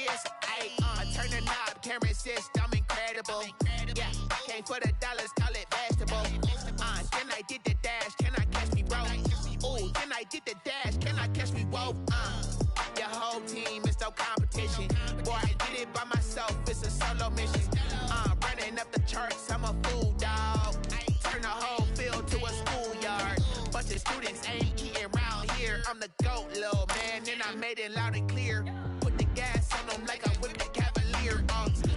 this. Turn the knob, camera assist, I'm incredible. Yeah, came for the dollars, call it vegetable. Then I did the dash, can I catch me, bro? Ooh, then I did the dash, can I catch me, whoa? Your whole team is no competition. Boy, I did it by myself, it's a solo mission. Running up the charts, I'm a fool, dog. Turn the whole field to a schoolyard. Bunch of students ain't eating round here. I'm the GOAT, little man, and I made it loud and clear. Put the gas on them like I whipped the Cavalier.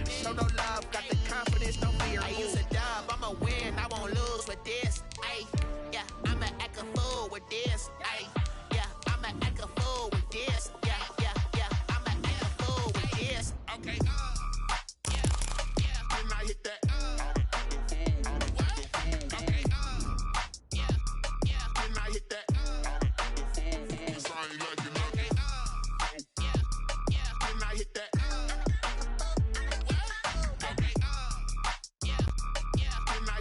Show no love, got the confidence, no fear. I use a dub, I'ma win, I won't lose with this. Yeah, I'ma act a fool with this. Yeah, I'ma act a fool with this. Yeah, I'ma act a fool with this. Okay, Can I hit that? Okay, Can I hit that? Can I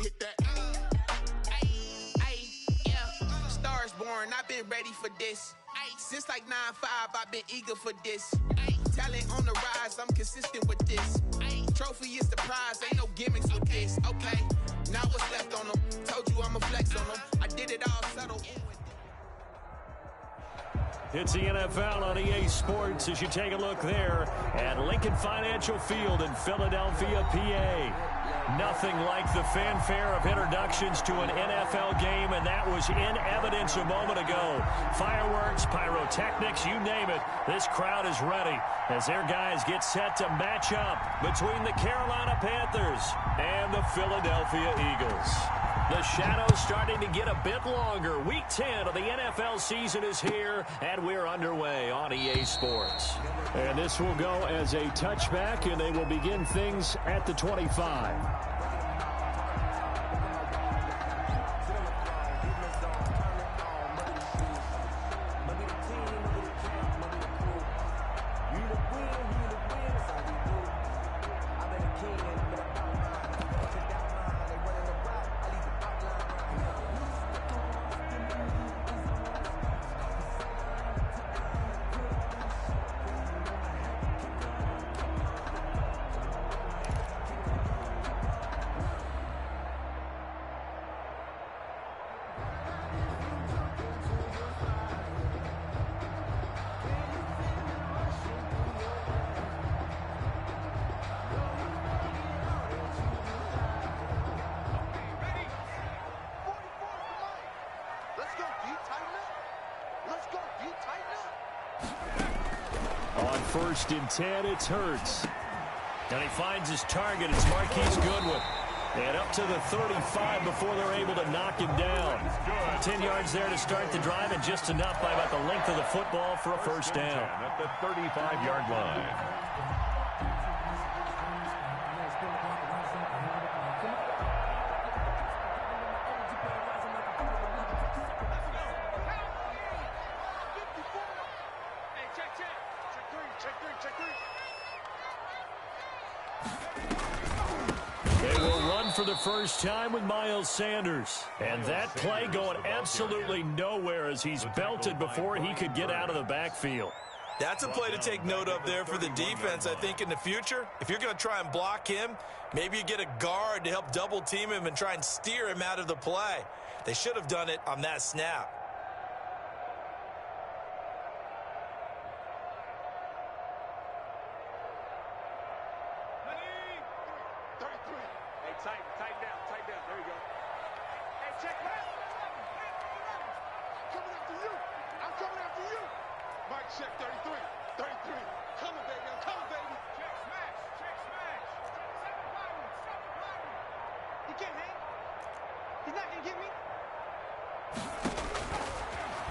hit that? Stars born, I've been ready for this. Since like 9-5, I've been eager for this. Talent on the rise, I'm consistent with this. Trophy is the prize, ain't no gimmicks with this. Okay, now what's left on them? Told you I'ma flex on them. I did it all subtle. It's the NFL on EA Sports as you take a look there at Lincoln Financial Field in Philadelphia, PA. Nothing like the fanfare of introductions to an NFL game, and that was in evidence a moment ago. Fireworks, pyrotechnics, you name it. This crowd is ready as their guys get set to match up between the Carolina Panthers and the Philadelphia Eagles. The shadows starting to get a bit longer. Week 10 of the NFL season is here, and we're underway on EA Sports. And this will go as a touchback, and they will begin things at the 25. On 1st and 10, it's Hurts. And he finds his target. It's Marquise Goodwin. And up to the 35 before they're able to knock him down. 10 yards there to start the drive, and just enough by about the length of the football for a first down. At the 35-yard line. They will run for the first time with Miles Sanders. And that play going absolutely nowhere as he's belted before he could get out of the backfield. That's a play to take note of there for the defense, I think, in the future. If you're going to try and block him, maybe you get a guard to help double-team him and try and steer him out of the play. They should have done it on that snap.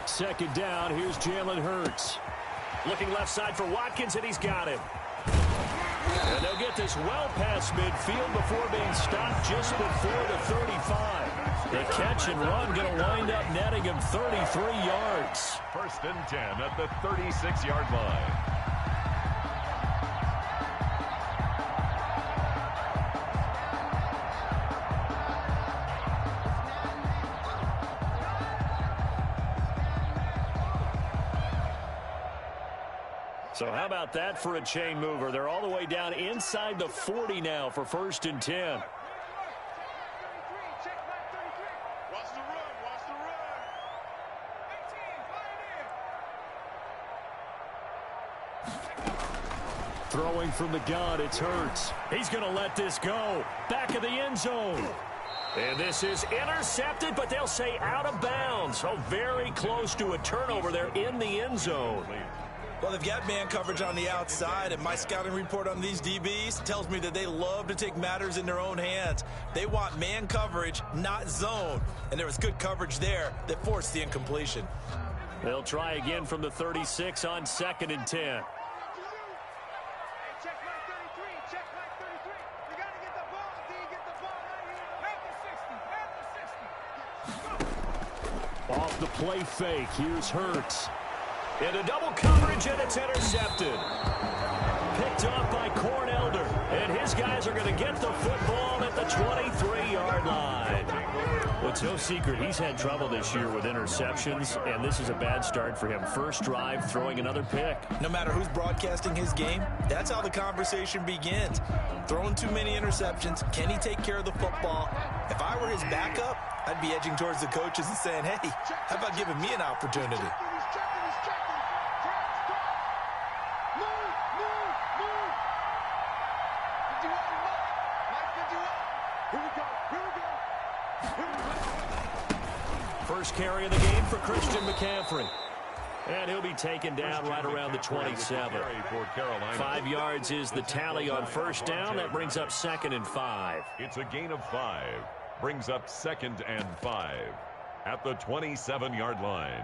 Second down, here's Jalen Hurts. Looking left side for Watkins, and he's got him. And they'll get this well past midfield before being stopped just before the 35. The catch and run going to wind up netting him 33 yards. 1st and 10 at the 36-yard line. So how about that for a chain mover? They're all the way down inside the 40 now for 1st and 10. Throwing from the gun, it's Hurts. He's going to let this go. Back of the end zone. And this is intercepted, but they'll say out of bounds. So very close to a turnover there in the end zone. Well, they've got man coverage on the outside, and my scouting report on these DBs tells me that they love to take matters in their own hands. They want man coverage, not zone. And there was good coverage there that forced the incompletion. They'll try again from the 36 on 2nd and 10. Off the play fake, here's Hurts. Into double coverage, and it's intercepted. Picked up by Cornelder, and his guys are going to get the football at the 23-yard line. Well, it's no secret he's had trouble this year with interceptions, and this is a bad start for him. First drive, throwing another pick. No matter who's broadcasting his game, that's how the conversation begins. Throwing too many interceptions, can he take care of the football? If I were his backup, I'd be edging towards the coaches and saying, hey, how about giving me an opportunity? First carry of the game for Christian McCaffrey. And he'll be taken down right around the 27. 5 yards is the tally on first down. That brings up 2nd and 5. It's a gain of 5. Brings up 2nd and 5 at the 27-yard line.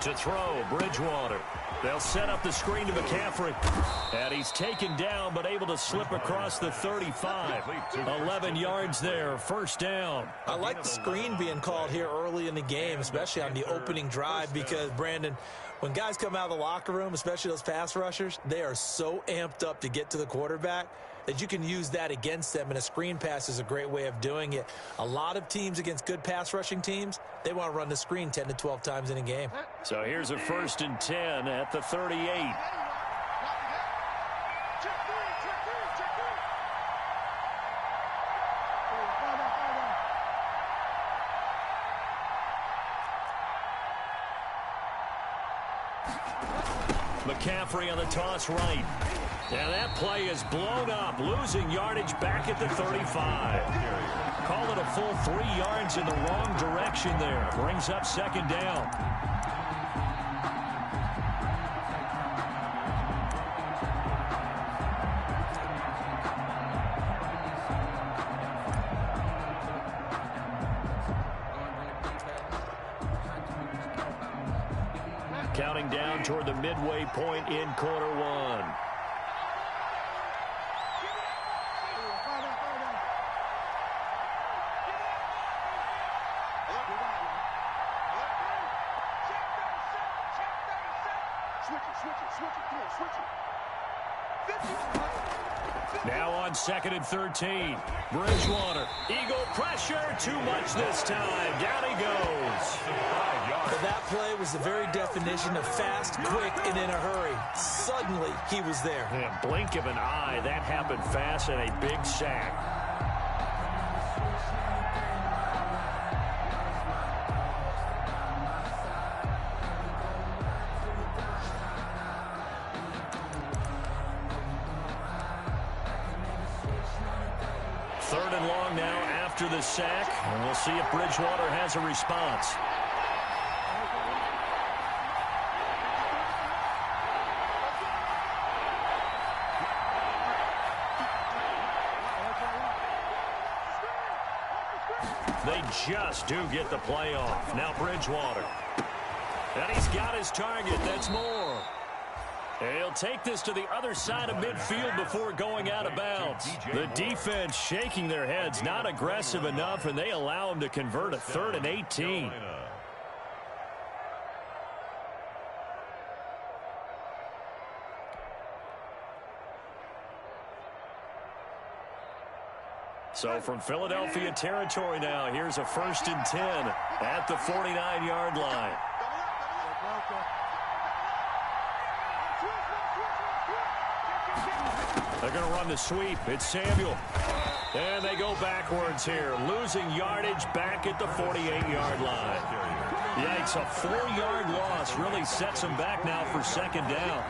To throw, Bridgewater. They'll set up the screen to McCaffrey. And he's taken down, but able to slip across the 35. 11 yards there, first down. I like the screen being called here early in the game, especially on the opening drive, because, Brandon, when guys come out of the locker room, especially those pass rushers, they are so amped up to get to the quarterback that you can use that against them, and a screen pass is a great way of doing it. A lot of teams against good pass rushing teams, they want to run the screen 10 to 12 times in a game. So here's a 1st and 10 at the 38. McCaffrey on the toss right. And that play is blown up, losing yardage back at the 35. Call it a full 3 yards in the wrong direction there. Brings up 2nd down. Counting down toward the midway point in quarter one. Now on 2nd and 13. Bridgewater. Eagle pressure. Too much this time. Down he goes. Well, that play was the very definition of fast, quick, and in a hurry. Suddenly, he was there. Yeah, blink of an eye. That happened fast and a big sack. Third and long now after the sack, and we'll see if Bridgewater has a response. They just do get the play off. Now Bridgewater. And he's got his target. That's more. And he'll take this to the other side of midfield before going out of bounds. The defense shaking their heads, not aggressive enough, and they allow him to convert a 3rd and 18. So from Philadelphia territory now, here's a 1st and 10 at the 49-yard line. They're going to run the sweep. It's Samuel. And they go backwards here, losing yardage back at the 48-yard line. Yikes, a 4-yard loss really sets them back now for 2nd down.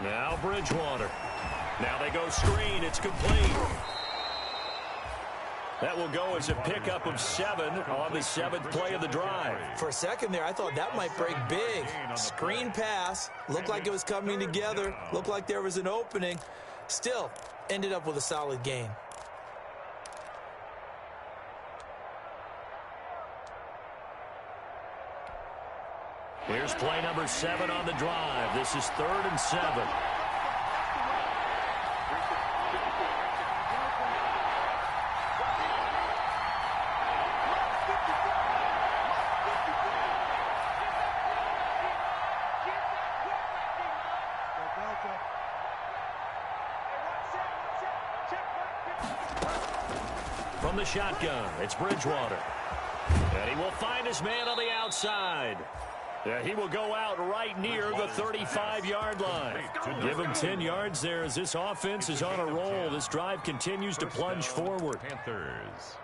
Now Bridgewater. Now they go screen. It's complete. That will go as a pickup of 7 on the 7th play of the drive. For a second there, I thought that might break big. Screen pass. Looked like it was coming together. Looked like there was an opening. Still, ended up with a solid gain. Here's play number 7 on the drive. This is 3rd and 7. From the shotgun, it's Bridgewater. And he will find his man on the outside. Yeah, he will go out right near the 35-yard line. Give him 10 yards there as this offense is on a roll. This drive continues to plunge forward. Panthers.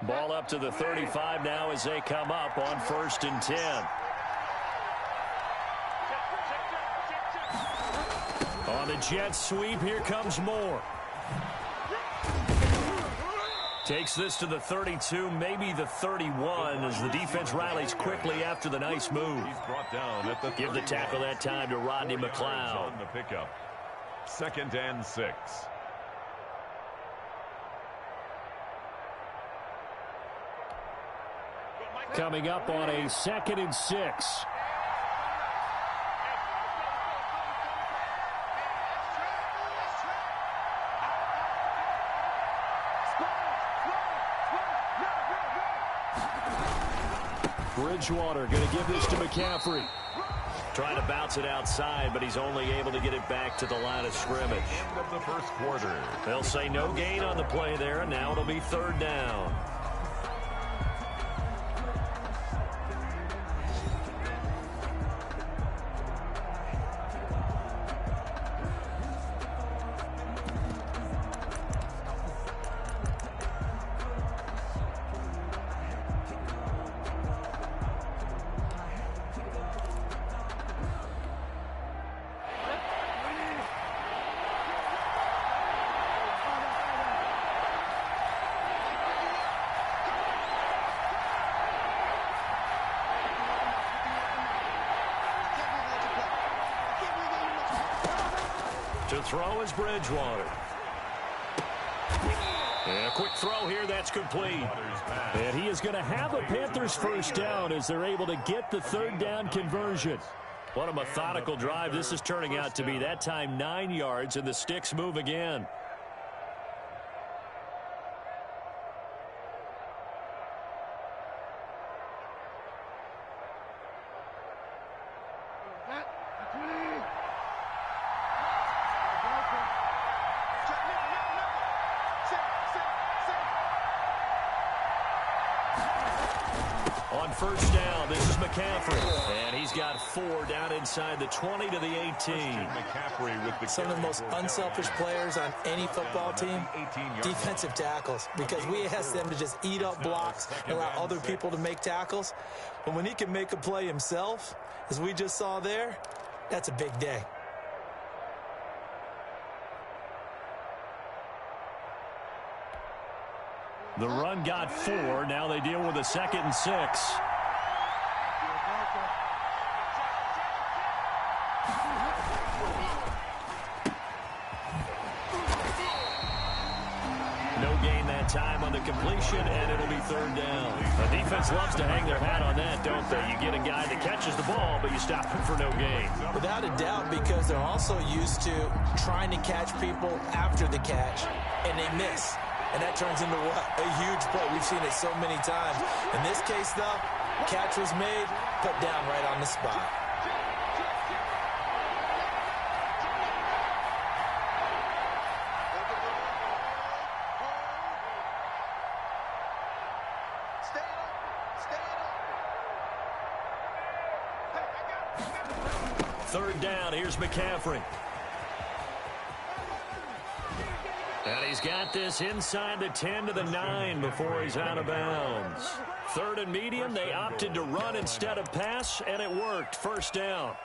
Ball up to the 35 now as they come up on 1st and 10. On the jet sweep, here comes Moore. Takes this to the 32, maybe the 31, as the defense rallies quickly after the nice move. He's brought down at the Give the tackle that time to Rodney McLeod. On the pickup. 2nd and 6. Coming up on a 2nd and 6. Bridgewater going to give this to McCaffrey. Trying to bounce it outside, but he's only able to get it back to the line of scrimmage. End of the 1st quarter. They'll say no gain on the play there, and now it'll be 3rd down. To throw is Bridgewater. And a quick throw here, that's complete. And he is going to have a Panthers 1st down as they're able to get the 3rd down conversion. What a methodical drive this is turning out to be. That time 9 yards, and the sticks move again. first down. This is McCaffrey. And he's got 4 down inside the 20 to the 18. McCaffrey with the Some of the most unselfish players on any football team, defensive tackles, because we ask them to just eat up blocks and allow other people to make tackles. But when he can make a play himself, as we just saw there, that's a big day. The run got 4. Now they deal with a 2nd and 6. No gain that time on the completion, and it'll be 3rd down. The defense loves to hang their hat on that, don't they? You get a guy that catches the ball, but you stop him for no gain. Without a doubt, because they're also used to trying to catch people after the catch, and they miss. And that turns into what? A huge play. We've seen it so many times. In this case, though, catch was made, put down right on the spot. Third down, here's McCaffrey. And he's got this inside the 10 to the 9 before he's out of bounds. 3rd and medium, they opted to run instead of pass, and it worked. First down.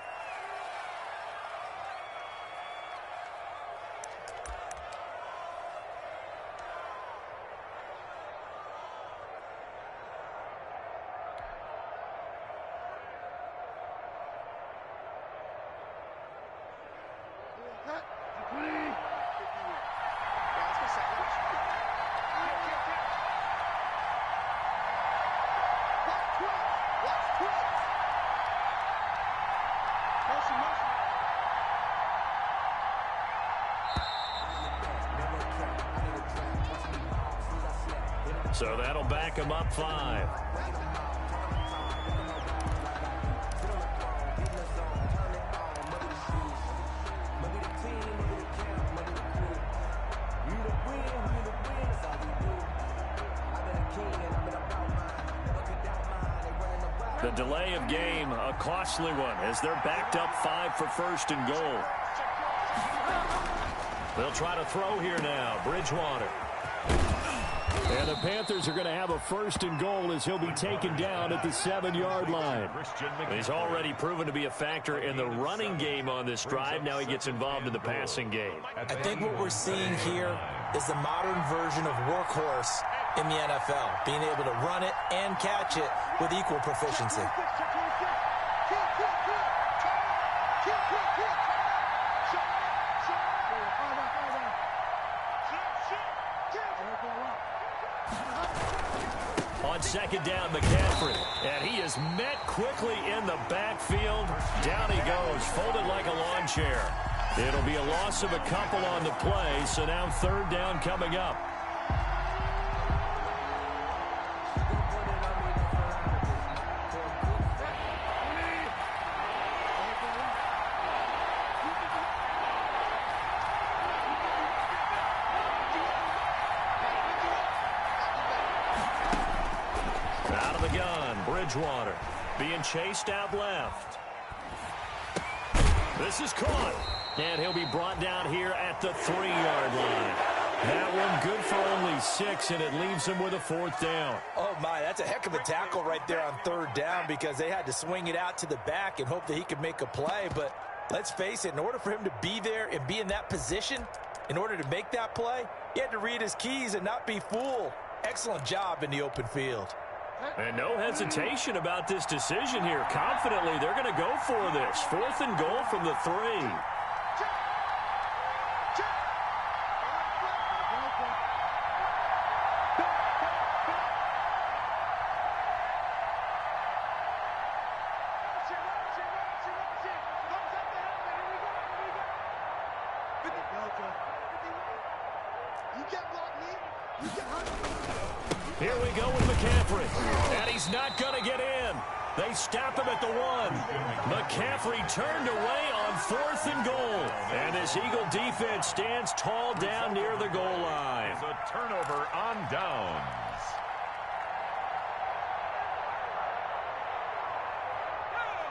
So that'll back him up 5. The delay of game, a costly one, as they're backed up 5 for 1st and goal. They'll try to throw here now. Bridgewater. And the Panthers are going to have a 1st and goal as he'll be taken down at the 7-yard line. He's already proven to be a factor in the running game on this drive. Now he gets involved in the passing game. I think what we're seeing here is the modern version of workhorse in the NFL, being able to run it and catch it with equal proficiency. On 2nd down, McCaffrey. And he is met quickly in the backfield. Down he goes, folded like a lawn chair. It'll be a loss of a couple on the play, so now 3rd down coming up. Out of the gun, Bridgewater being chased out left. This is caught, and he'll be brought down here at the 3-yard line. That one good for only 6, and it leaves him with a 4th down. Oh, my, that's a heck of a tackle right there on 3rd down because they had to swing it out to the back and hope that he could make a play. But let's face it, in order for him to be there and be in that position, in order to make that play, he had to read his keys and not be fooled. Excellent job in the open field. And no hesitation about this decision here. Confidently, they're going to go for this. 4th and goal from the 3. Here we go with McCaffrey. And he's not going to get in. They stop him at the 1. McCaffrey turned away on 4th and goal. And this Eagle defense stands tall down near the goal line. It's a turnover on downs.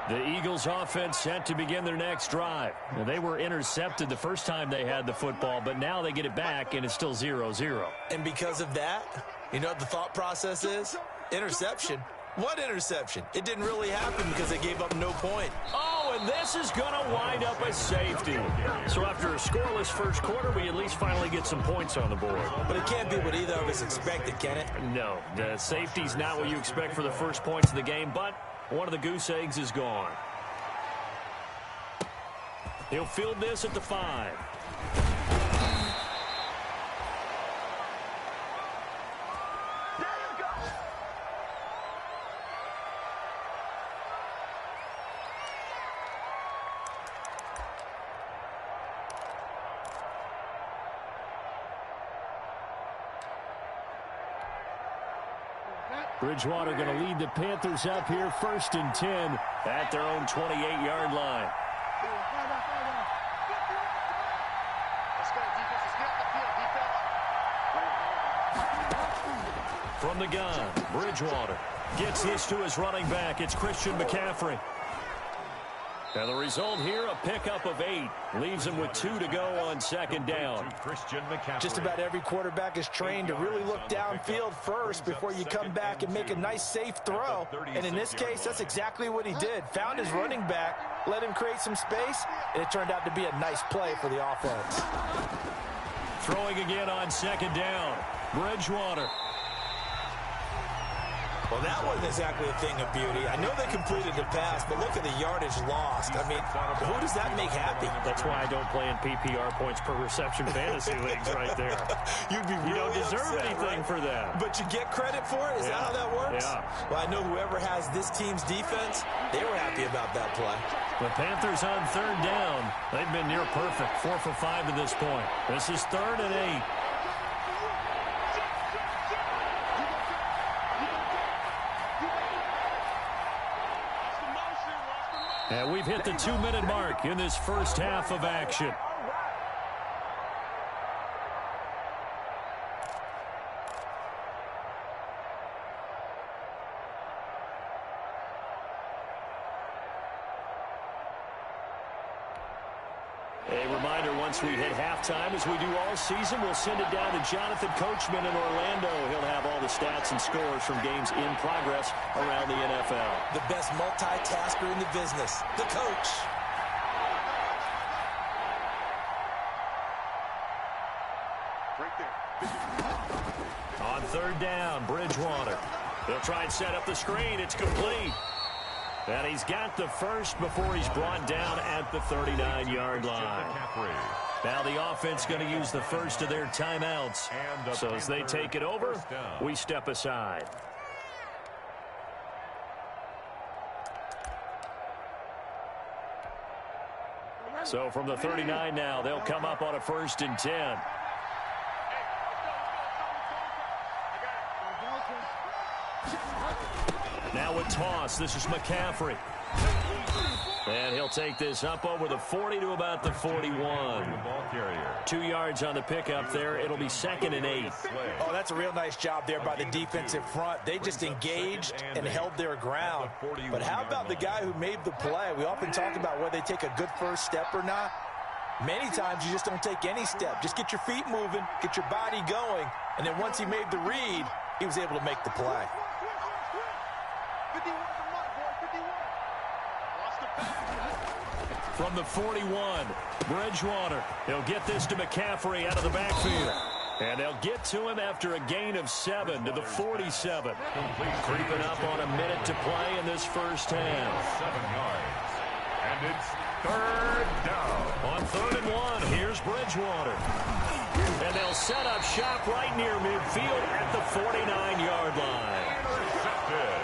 The Eagles offense set to begin their next drive. Now, they were intercepted the first time they had the football, but now they get it back, and it's still 0-0. And because of that, you know what the thought process is? Interception. What interception? It didn't really happen because they gave up no point. Oh, and this is going to wind up a safety. So after a scoreless first quarter, we at least finally get some points on the board. But it can't be what either of us expected, can it? No, the safety's not what you expect for the first points of the game, but one of the goose eggs is gone. He'll field this at the 5. Bridgewater going to lead the Panthers up here, 1st and 10 at their own 28-yard line. From the gun, Bridgewater gets this to his running back. It's Christian McCaffrey. And the result here, a pickup of 8. Leaves him with 2 to go on 2nd down. Just about every quarterback is trained to really look downfield first before you come back and make a nice, safe throw. And in this case, that's exactly what he did. Found his running back, let him create some space, and it turned out to be a nice play for the offense. Throwing again on 2nd down. Bridgewater. Well, that wasn't exactly a thing of beauty. I know they completed the pass, but look at the yardage lost. I mean, who does that make happy? That's why I don't play in PPR points per reception fantasy leagues right there. You don't deserve upset, anything right? for that. But you get credit for it? Is that how that works? Yeah. Well, I know whoever has this team's defense, they were happy about that play. The Panthers on 3rd down. They've been near perfect, 4 for 5 to this point. This is 3rd and 8. And we've hit the 2-minute mark in this first half of action. A reminder, once we hit halftime, as we do all season, we'll send it down to Jonathan Coachman in Orlando. He'll have all the stats and scores from games in progress around the NFL. The best multitasker in the business, the coach. On 3rd down, Bridgewater. He'll try and set up the screen. It's complete. And he's got the first before he's brought down at the 39-yard line. Now the offense going to use the first of their timeouts. So as they take it over, we step aside. So from the 39 now, they'll come up on a 1st and 10. Now a toss. This is McCaffrey. And he'll take this up over the 40 to about the 41. 2 yards on the pickup there. It'll be 2nd and 8. Oh, that's a real nice job there by the defensive front. They just engaged and held their ground. But how about the guy who made the play? We often talk about whether they take a good first step or not. Many times you just don't take any step. Just get your feet moving, get your body going, and then once he made the read, he was able to make the play. From the 41, Bridgewater. He'll get this to McCaffrey out of the backfield. And they'll get to him after a gain of 7 to the 47. Creeping up on a minute to play in this first half. 7 yards. And it's 3rd down. On 3rd and 1, here's Bridgewater. And they'll set up shop right near midfield at the 49-yard line.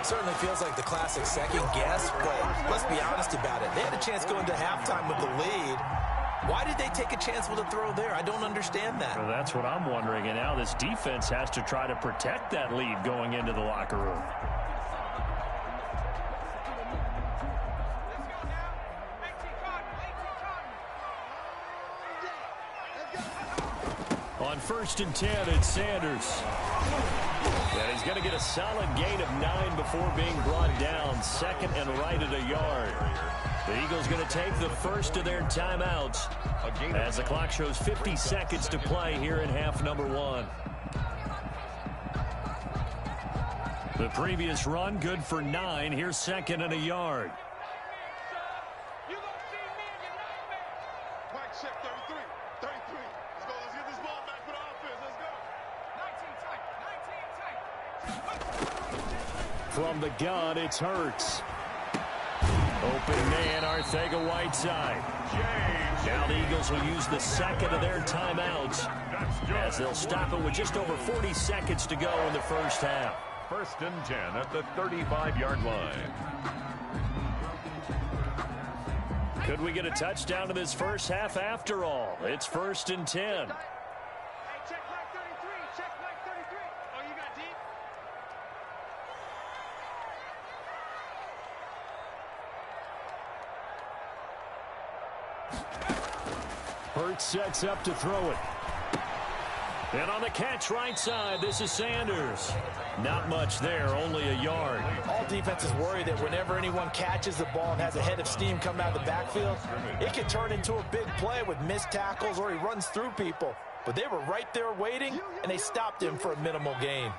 Certainly feels like the classic second guess, but let's be honest about it. They had a chance going to halftime with the lead. Why did they take a chance with a throw there? I don't understand that. Well, that's what I'm wondering, and now this defense has to try to protect that lead going into the locker room. On first and 10. It's Sanders. And he's going to get a solid gain of 9 before being brought down. Second and right at a yard. The Eagles going to take the first of their timeouts as the clock shows 50 seconds to play here in half number 1. The previous run good for 9. Here's second and a yard. From the gun, it's Hurts. Open man, Arcega-Whiteside. Now the Eagles will use the second of their timeouts as they'll stop it with just over 40 seconds to go in the first half. First and 10 at the 35-yard line. Could we get a touchdown to this first half after all? It's first and 10. Hurts sets up to throw it. And on the catch right side, this is Sanders. Not much there, only a yard. All defenses worry that whenever anyone catches the ball and has a head of steam coming out of the backfield, it can turn into a big play with missed tackles or he runs through people. But they were right there waiting, and they stopped him for a minimal gain.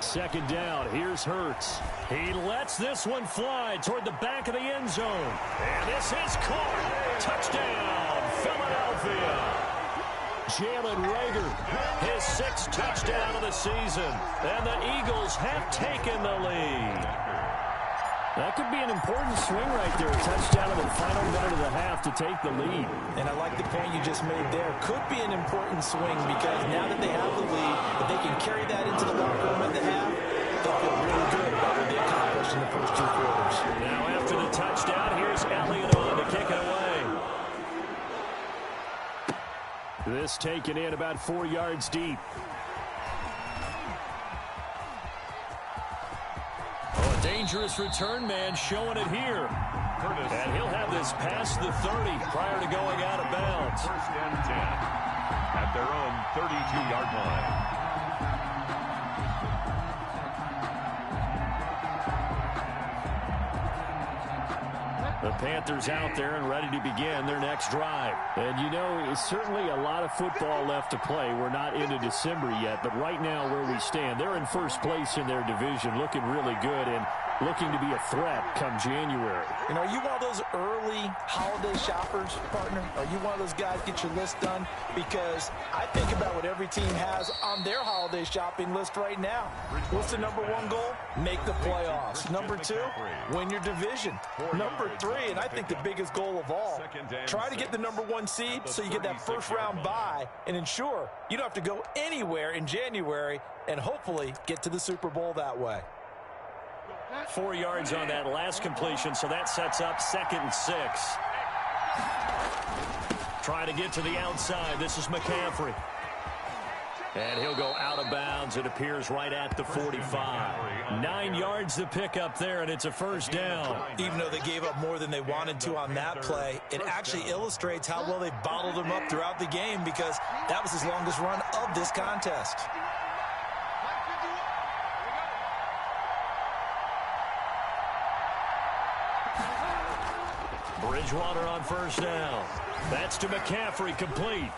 Second down, here's Hurts. He lets this one fly toward the back of the end zone. And this is caught. Touchdown, Philadelphia. Jalen Reagor, his 6th touchdown of the season. And the Eagles have taken the lead. That could be an important swing right there. A touchdown in the final minute of the half to take the lead. And I like the point you just made there. Could be an important swing because now that they have the lead, if they can carry that into the locker room at the half, they'll feel really good about what they accomplished in the first 2 quarters. Now after the touchdown, here's Elliott on to kick it away. This taken in about 4 yards deep. Dangerous return man showing it here. And he'll have this past the 30 prior to going out of bounds. First and 10 at their own 32-yard line. The Panthers out there and ready to begin their next drive. And you know, it's certainly a lot of football left to play. We're not into December yet, but right now where we stand, they're in first place in their division, looking really good and looking to be a threat come January. You know, are you one of those early holiday shoppers, partner? Are you one of those guys get your list done? Because I think about what every team has on their holiday shopping list right now. What's the number 1 goal? Make the playoffs. Number 2, win your division. Number 3, and I think the biggest goal of all, try to get the number 1 seed so you get that first round bye and ensure you don't have to go anywhere in January and hopefully get to the Super Bowl that way. 4 yards on that last completion, so that sets up 2nd and 6. Trying to get to the outside. This is McCaffrey. And he'll go out of bounds. It appears right at the 45. 9 yards to pick up there, and it's a first down. Even though they gave up more than they wanted to on that play, it actually illustrates how well they bottled him up throughout the game because that was his longest run of this contest. Bridgewater on first down. That's to McCaffrey, complete.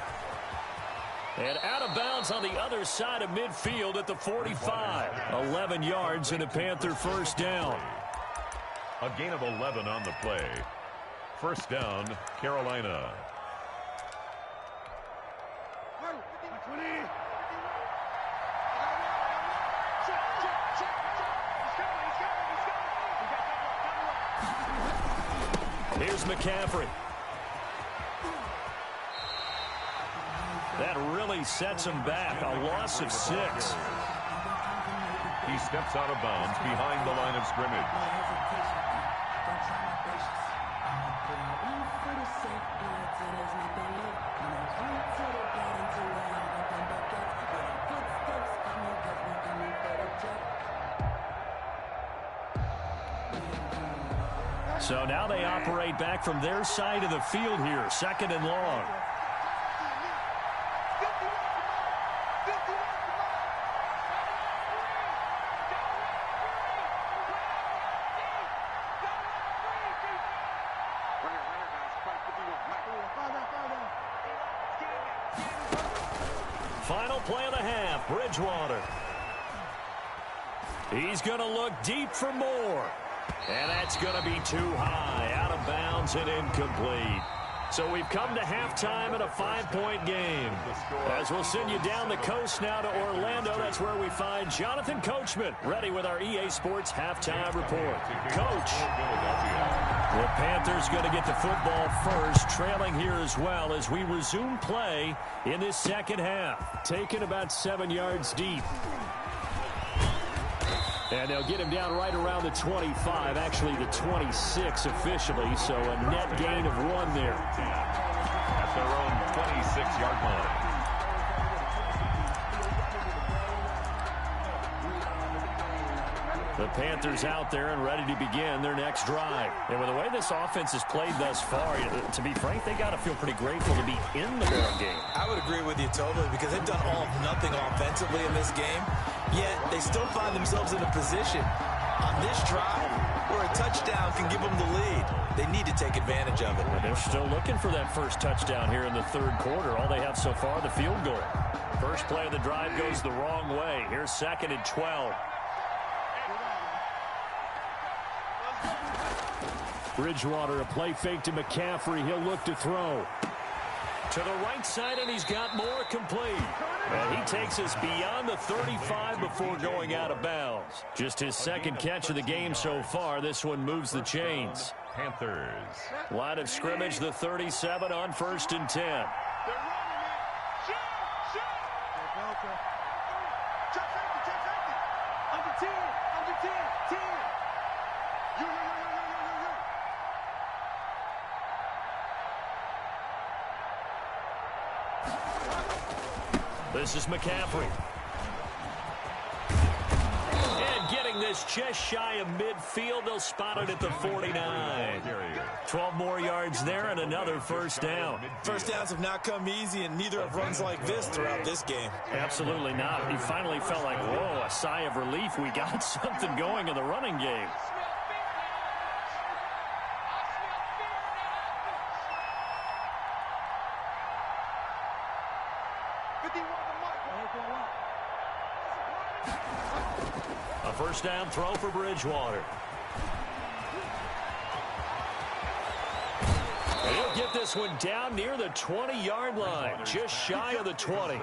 And out of bounds on the other side of midfield at the 45. 11 yards and a Panther first down. A gain of 11 on the play. First down, Carolina. Here's McCaffrey. That really sets him back. A loss of 6. He steps out of bounds behind the line of scrimmage. So now they operate back from their side of the field here, 2nd and long. Final play of the half, Bridgewater. He's going to look deep for more. And that's going to be too high, out of bounds and incomplete. So we've come to halftime in a 5-point game. As we'll send you down the coast now to Orlando, that's where we find Jonathan Coachman, ready with our EA Sports halftime report. Coach. The Panthers going to get the football first, trailing here as well as we resume play in this second half. Taken about 7 yards deep. And they'll get him down right around the 25, actually the 26 officially, so a net gain of 1 there. At their own 26-yard line. The Panthers out there and ready to begin their next drive. And with the way this offense has played thus far, to be frank, they got to feel pretty grateful to be in the ball game. I would agree with you totally because they've done all of nothing offensively in this game, yet they still find themselves in a position on this drive where a touchdown can give them the lead. They need to take advantage of it. And they're still looking for that first touchdown here in the third quarter. All they have so far, the field goal. First play of the drive goes the wrong way. Here's 2nd and 12. Bridgewater, a play fake to McCaffrey. He'll look to throw. To the right side, and he's got more complete. And he takes us beyond the 35 before going out of bounds. Just his second catch of the game so far. This one moves the chains. Panthers. Line of scrimmage, the 37 on 1st and 10. This is McCaffrey. And getting this just shy of midfield. They'll spot it at the 49. 12 more yards there and another first down. First downs have not come easy, and neither have runs like this throughout this game. Absolutely not. He finally felt like, whoa, a sigh of relief. We got something going in the running game. A first down throw for Bridgewater. And he'll get this one down near the 20-yard line, just shy of the 20.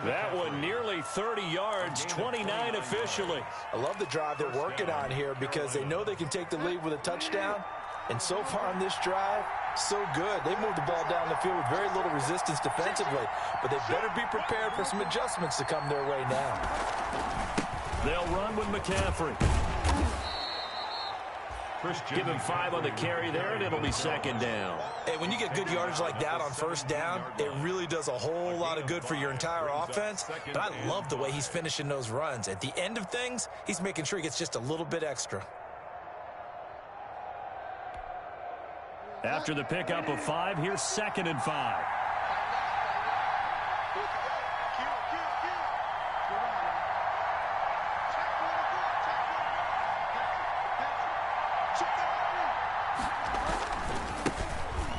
That one nearly 30 yards, 29 officially. I love the drive they're working on here because they know they can take the lead with a touchdown. And so far on this drive, so good. They moved the ball down the field with very little resistance defensively, but they better be prepared for some adjustments to come their way now. They'll run with McCaffrey. Give him 5 on the carry there, and it'll be 2nd down. Hey, when you get good yardage like that on first down, it really does a whole lot of good for your entire offense. But I love the way he's finishing those runs. At the end of things, he's making sure he gets just a little bit extra. After the pickup of 5, here's 2nd and 5.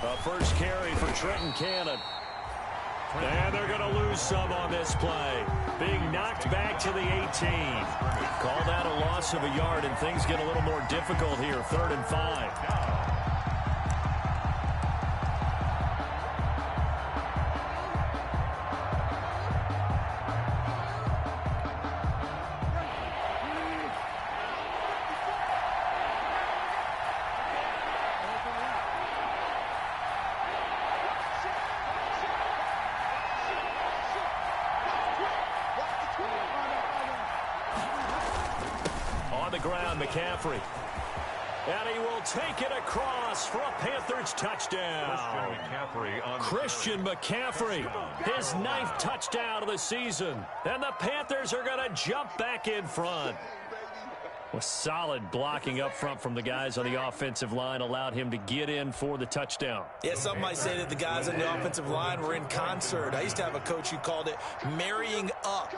A first carry for Trenton Cannon. And they're going to lose some on this play. Being knocked back to the 18. Call that a loss of a yard, and things get a little more difficult here. 3rd and 5. McCaffrey. And he will take it across for a Panthers touchdown. Christian McCaffrey, his 9th touchdown of the season. And the Panthers are going to jump back in front. A solid blocking up front from the guys on the offensive line allowed him to get in for the touchdown. Yeah, some might say that the guys on the offensive line were in concert. I used to have a coach who called it marrying up,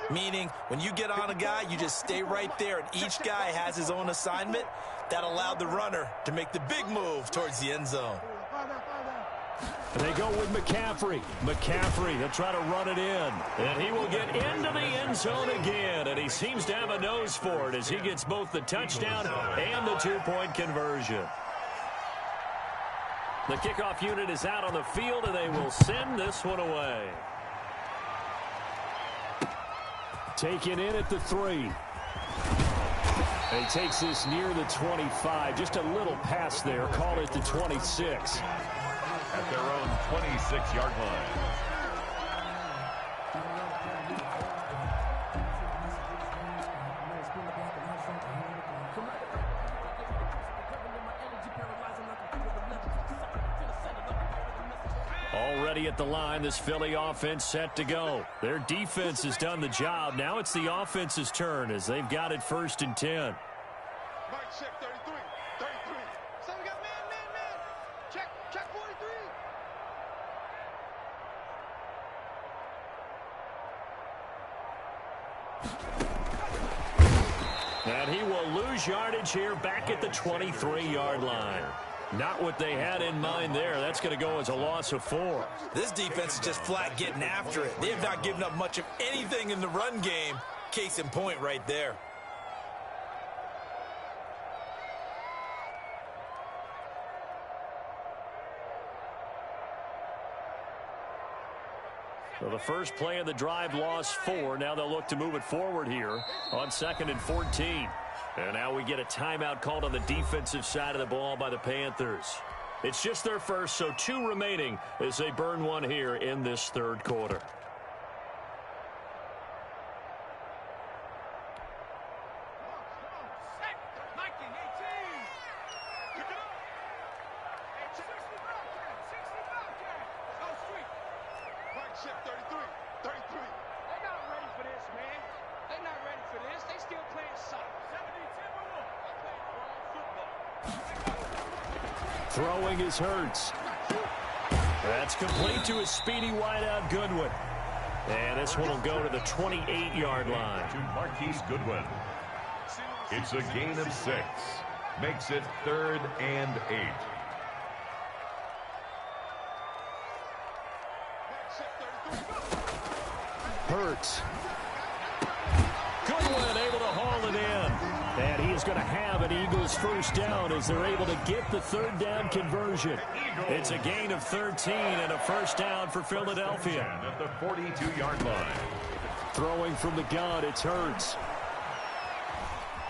meaning when you get on a guy, you just stay right there, and each guy has his own assignment. That allowed the runner to make the big move towards the end zone. And they go with McCaffrey. McCaffrey, they'll try to run it in. And he will get into the end zone again. And he seems to have a nose for it as he gets both the touchdown and the 2-point conversion. The kickoff unit is out on the field, and they will send this one away. Taken in at the 3. And he takes this near the 25. Just a little pass there. Call it the 26. At their own 26-yard line. Already at the line, this Philly offense set to go. Their defense has done the job. Now it's the offense's turn as they've got it 1st and 10. And he will lose yardage here back at the 23-yard line. Not what they had in mind there. That's going to go as a loss of 4. This defense is just flat getting after it. They have not given up much of anything in the run game. Case in point right there. So the first play of the drive lost 4. Now they'll look to move it forward here on 2nd and 14. And now we get a timeout called on the defensive side of the ball by the Panthers. It's just their first, so 2 remaining as they burn one here in this 3rd quarter. Throwing is Hurts. That's complete to his speedy wideout Goodwin. And this one will go to the 28-yard line. To Marquise Goodwin. It's a gain of 6. Makes it 3rd and 8. Hurts. Goodwin able to haul it in. And he is going to have an Eagles first down as they're able to get the 3rd down conversion. It's a gain of 13 and a first down for Philadelphia. At the 42-yard line. Throwing from the gun, it's Hurts.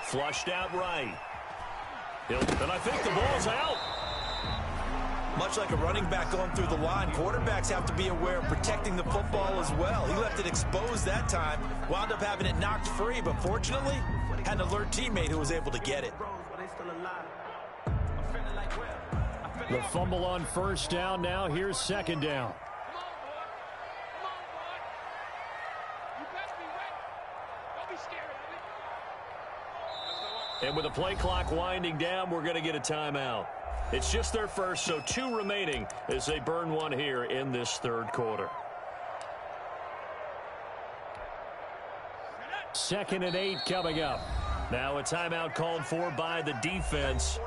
Flushed out right. And I think the ball's out. Much like a running back going through the line, quarterbacks have to be aware of protecting the football as well. He left it exposed that time, wound up having it knocked free, but fortunately, had an alert teammate who was able to get it. The fumble on first down. Now here's 2nd down. And with the play clock winding down, we're going to get a timeout. It's just their first, so 2 remaining as they burn one here in this 3rd quarter. 2nd and 8 coming up. Now a timeout called for by the defense.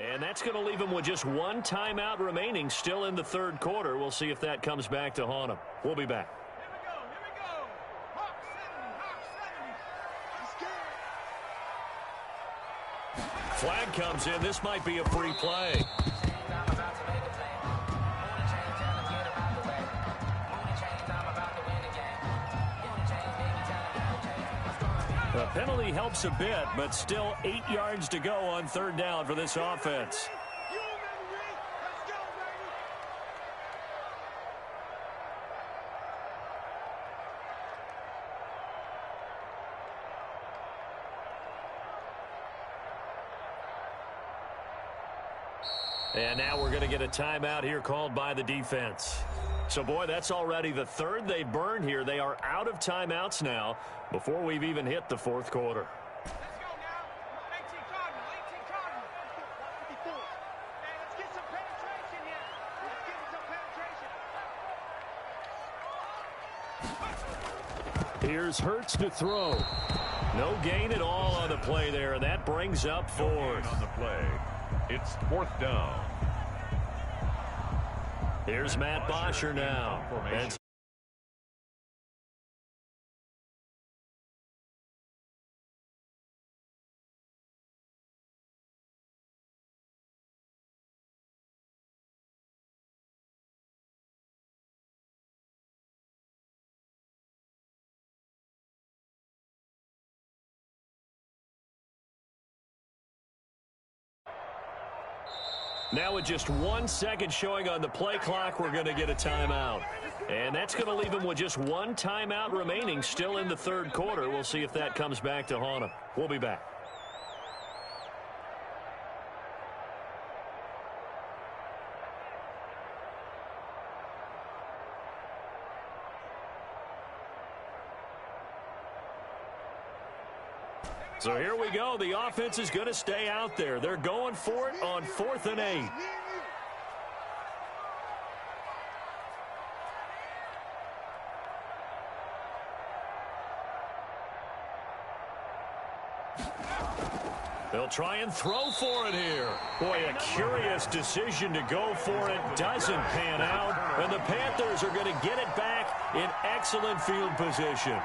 And that's going to leave him with just 1 timeout remaining still in the 3rd quarter. We'll see if that comes back to haunt him. We'll be back. Here we go. Hawk 70. Flag comes in. This might be a free play. penalty helps a bit, but still 8 yards to go on third down for this offense. And now we're going to get a timeout here called by the defense. So, boy, that's already the third they burned here. They are out of timeouts now before we've even hit the fourth quarter. Let's go now. 18 Cardinal, 18 Cardinal. 54. Hey, let's get some penetration here. Let's get some penetration. Here's Hurts to throw. No gain at all on the play there, and that brings up fourth. On the play. It's fourth down. Here's Matt Bosher now. And now with just 1 second showing on the play clock, we're going to get a timeout. And that's going to leave him with just one timeout remaining still in the third quarter. We'll see if that comes back to haunt him. We'll be back. So here we go. The offense is going to stay out there. They're going for it on 4th and 8. They'll try and throw for it here. Boy, a curious decision to go for it. Doesn't pan out. And the Panthers are going to get it back in excellent field position.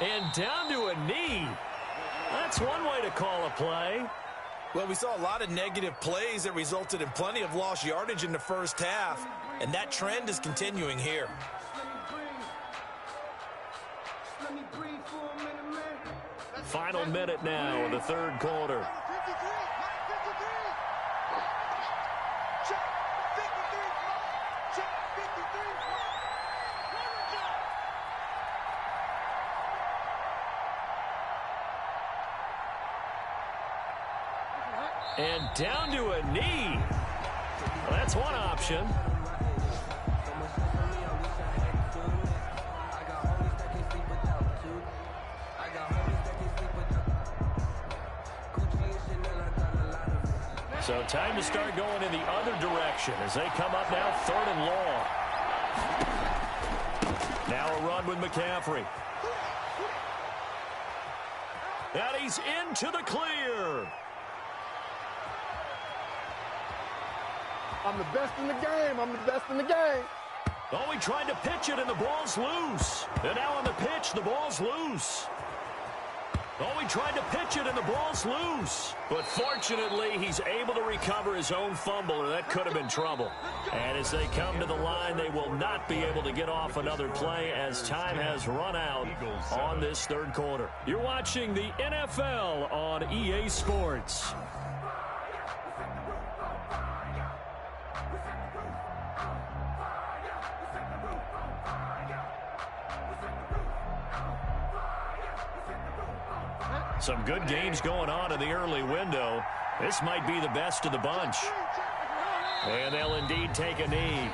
And down to a knee. That's one way to call a play. Well, we saw a lot of negative plays that resulted in plenty of lost yardage in the first half, and that trend is continuing here. Final minute now of the third quarter. And down to a knee. Well, that's one option. So time to start going in the other direction as they come up now 3rd and long. Now a run with McCaffrey. And he's into the clear. I'm the best in the game. I'm the best in the game. Oh, he tried to pitch it, and the ball's loose. And now on the pitch, the ball's loose. Oh, he tried to pitch it, and the ball's loose. But fortunately, he's able to recover his own fumble, or that could have been trouble. And as they come to the line, they will not be able to get off another play as time has run out on this third quarter. You're watching the NFL on EA Sports. Some good games going on in the early window. This might be the best of the bunch. And they'll indeed take a knee.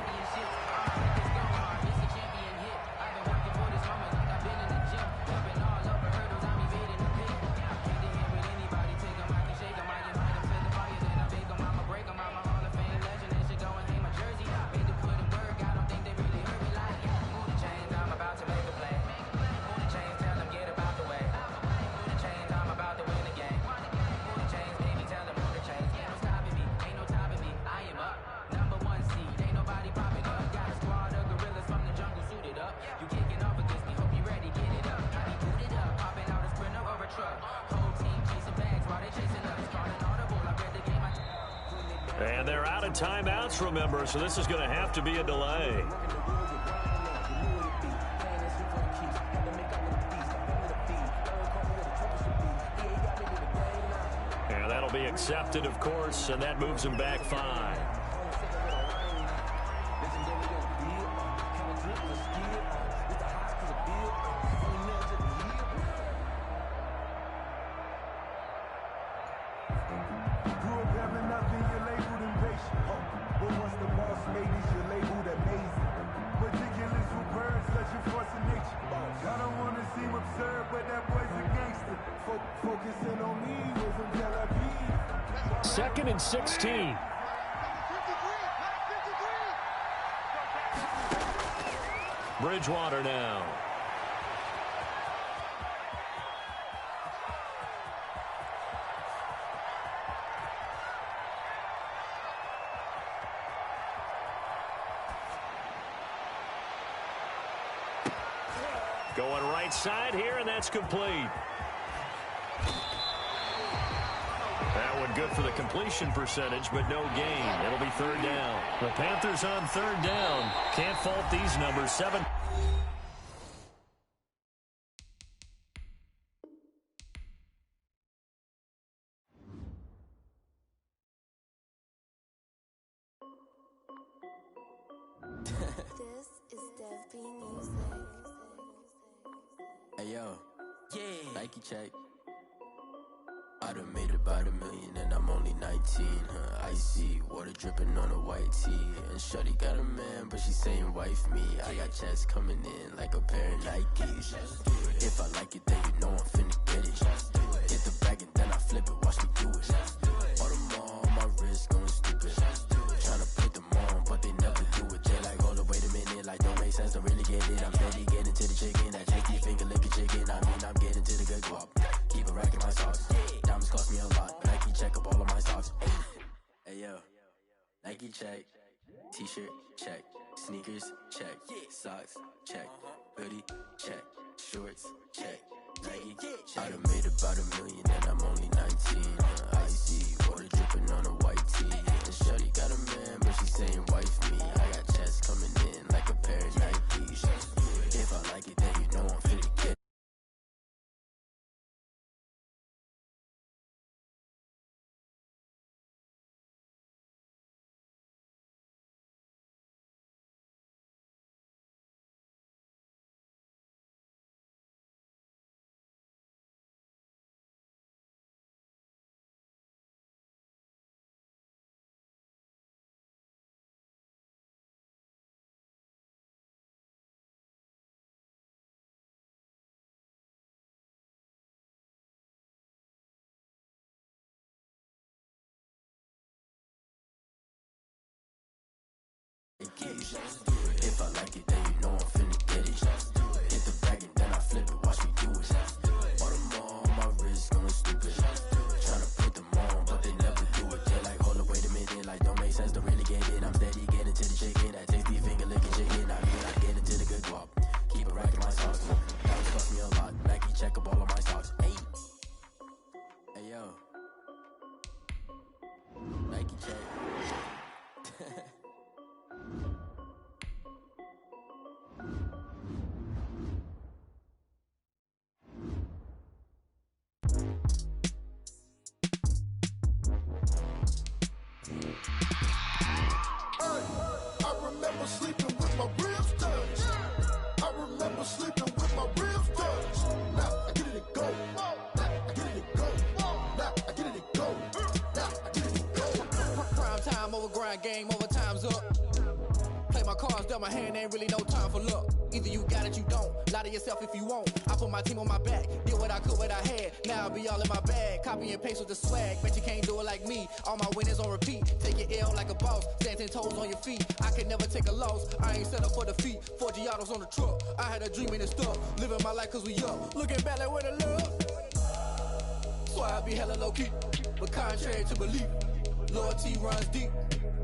And they're out of timeouts, remember, so this is going to have to be a delay. And that'll be accepted, of course, and that moves them back 5. Second and 16. Bridgewater now. Going right side here, and that's complete. That one good for the completion percentage, but no gain. It'll be 3rd down. The Panthers on 3rd down. Can't fault these numbers. 7. This is Dev B Music. Hey yo, yeah. Nike check. I done made about $1 million and I'm only 19, huh? Icy, water dripping on a white tee. And shorty got a man, but she saying wife me. I got checks coming in like a pair of Nikes. If I like it, then you know I'm finna get it. Hit the bag and then I flip it, watch me do it. All them on my wrist going stupid. Tryna put them on, but they never do it. They like, hold up, wait a minute, like don't make sense, don't really get it. I'm steady getting to the chicken, that tasty finger licking chicken. I mean, I'm getting to the good guap. Keep a rack in my socks. Diamonds cost me a lot. Nike check up all of my socks. Hey yo, Nike check. T-shirt check. Sneakers check. Socks check. Hoodie check. Shorts check. Nike I done made about $1 million and I'm only 19. Icy, water dripping on a white tee. And shorty got a man, but she saying wife me. I got checks coming in like a pair of Nikes. If I like it, then you know I'm finna get it. If I like it, then you know I'm finna get it. Hit the bag and then I flip it, watch me do it. All them on my wrist going stupid. Tryna put them on, but they never do it. They like, hold up, wait a minute, like don't make sense, don't really get it. I'm steady getting to the chicken, that tasty finger licking chicken. I mean, I get into the good guap. Keep a rack in my socks. Diamonds cost me a lot. Nike check up all of my socks. Hey yo, Nike check. Sleeping with my ribs touched. I remember sleeping with my ribs touched. Now I get it and go. Now I get it and go. Now I get it and go. Now I get it and go. Prime time over grind game, over time's up. Play my cards, dealt my hand, ain't really no time for luck. Either you got it, you don't. Lie to yourself if you won't. I put my team on my back, did what I could, what I had. Now I be all in my bag, copy and paste with the swag. Bet you can't do it like me. All my winners on repeat. Take your L like a boss, stand 10 toes on your feet. I can never take a loss. I ain't set up for defeat. 4 Giottos on the truck. I had a dream and it's stuck. Living my life cause we up. Looking back like where the love. So I be hella low key, but contrary to belief, loyalty runs deep.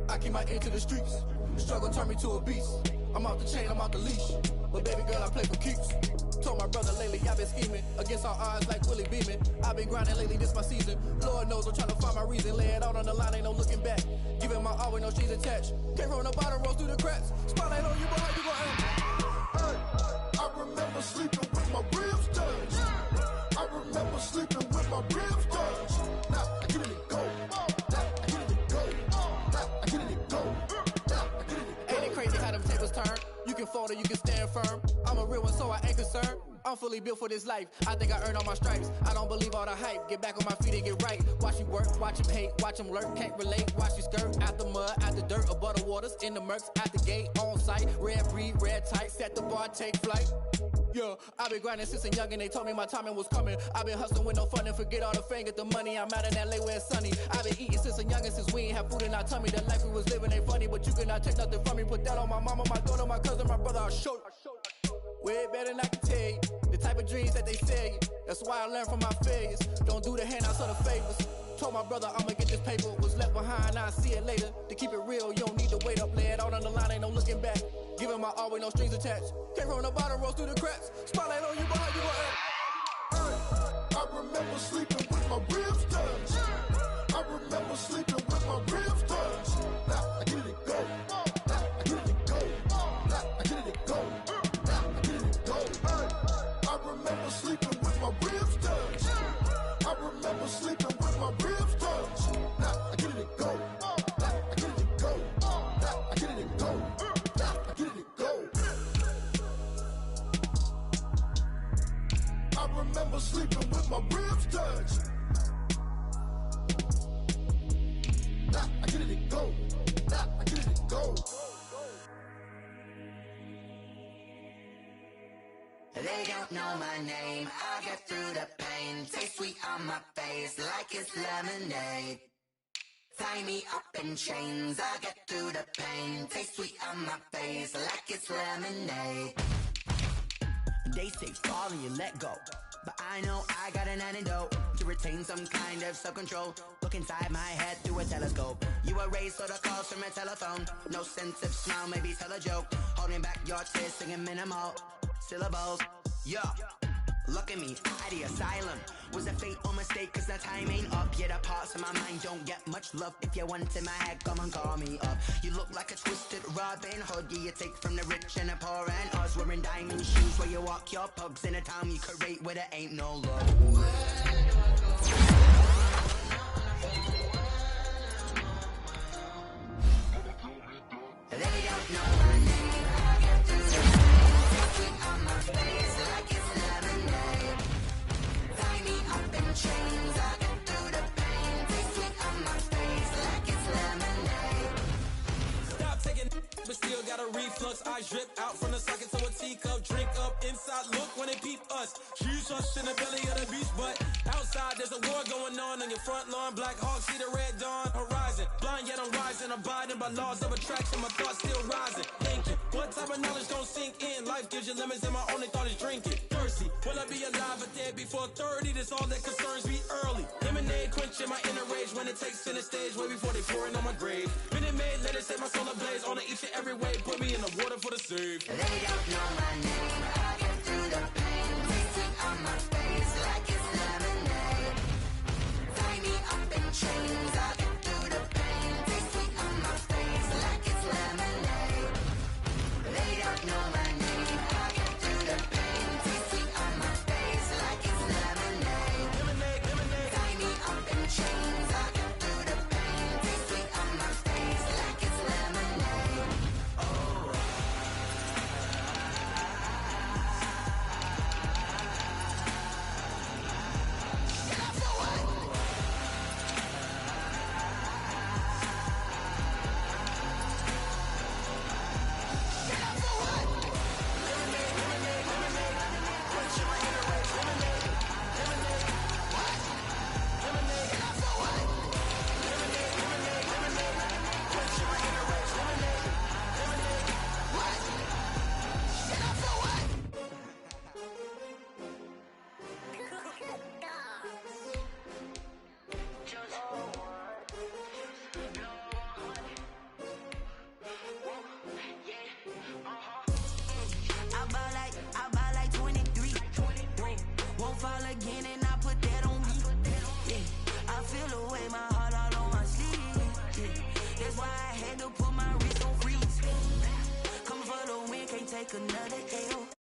I keep my ear to the streets. Struggle turned me to a beast. I'm out the chain, I'm out the leash. But baby girl, I play for keeps. Told my brother lately, I've been scheming against all odds like Willie Beeman. I've been grinding lately, this my season. Lord knows I'm trying to find my reason. Lay it out on the line, ain't no looking back. Giving my all with no strings attached. Came from the bottom, roll through the cracks. Spotlight on you, but how you gon' act? Hey, I remember sleeping with my ribs touched. I remember sleeping with my ribs touched. Now I get it and go. Now I get it and go. Now I get it and go. Now I get it and go. Ain't it crazy how them tables turn? You can fold or you can stand firm. I'm a real one, so I ain't concerned. I'm fully built for this life. I think I earned all my stripes. I don't believe all the hype. Get back on my feet and get right. Watch you work, watch him hate, watch him lurk. Can't relate, watch you skirt. Out the mud, out the dirt, above the waters, in the murks, out the gate, on site. Red breed, red tight, set the bar, take flight. Yeah, I been grinding since a young and they told me my timing was coming. I been hustling with no fun and forget all the fame, get the money. I'm out in LA where it's sunny. I been eating since a young and since we ain't have food in our tummy. The life we was living ain't funny, but you cannot take nothing from me. Put that on my mama, my daughter, my cousin, my brother, I'll show you. Way better than I can tell you. The type of dreams that they sell you. That's why I learned from my failures. Don't do the handouts or the favors. Told my brother I'ma get this paper. Was left behind, I'll see it later. To keep it real, you don't need to wait up. Lay it out on the line, ain't no looking back. Giving my all with no strings attached. Came from the bottom, rose through the cracks. Spotlight on you, but how you gon' act? Hey, I remember sleeping with my ribs touched. I remember sleeping with my ribs touched. Now I get it and go. Now I get it and go. Now I get it and go. Now I get it and go. Hey, I remember sleeping with my ribs touched. I remember sleeping with my ribs touched. Now I get it and go. Now I get it and go. Now I get it and go. Now I get it and go. I remember sleeping with my ribs touched. Now I get it and go. Now I get it and go. They don't know my name, I get through the pain. Taste sweet on my face like it's lemonade. Tie me up in chains, I get through the pain. Taste sweet on my face like it's lemonade. They say fall and you let go, but I know I got an antidote to retain some kind of self-control. Look inside my head through a telescope. You erase all the calls from a telephone. No sense of smile, maybe tell a joke. Holding back your tears, singing minimal syllables. Yo, look at me, at the asylum. Was a fate or mistake, cause the time ain't up. Yeah, the parts of my mind don't get much love. If you want in my head, come and call me up. You look like a twisted Robin Hood. Yeah, you take from the rich and the poor and us. Wearing diamond shoes where you walk your pugs in a town you create where there ain't no love. They don't know my name, I get through the pain. Sweet on my face like it's lemonade. Tie me up in chains, I get through the pain. Taste sweet on my face like it's lemonade. Stop taking but still got a reflux. I drip out from the socket to a teacup. Drink up inside, look when they peep us. Shoes us in the belly of the beast, but outside there's a war going on your front lawn. Black Hawk, see the red dawn horizon. Blind yet I'm rising, abiding by laws of attraction. My thoughts still rising, thinking what type of knowledge don't sink in? Life gives you lemons and my only thought is drinking. Thirsty, will I be alive or dead before 30? That's all that concerns me early. Lemonade quenching my inner rage when it takes center stage way before they pouring on my grave. Minute Maid, let it set my soul ablaze on each and every way. Put me in the water for the save. They don't know my name, I get through the pain. Taste sweet on my face like it's lemonade. Tie me up in chains, I get through the pain. Taste sweet on my face like it's lemonade. They don't know my name, I get through the pain. Taste sweet on my face like it's lemonade. Tie me up in chains, I get through the pain. Taste sweet on my face like it's lemonade. take another L.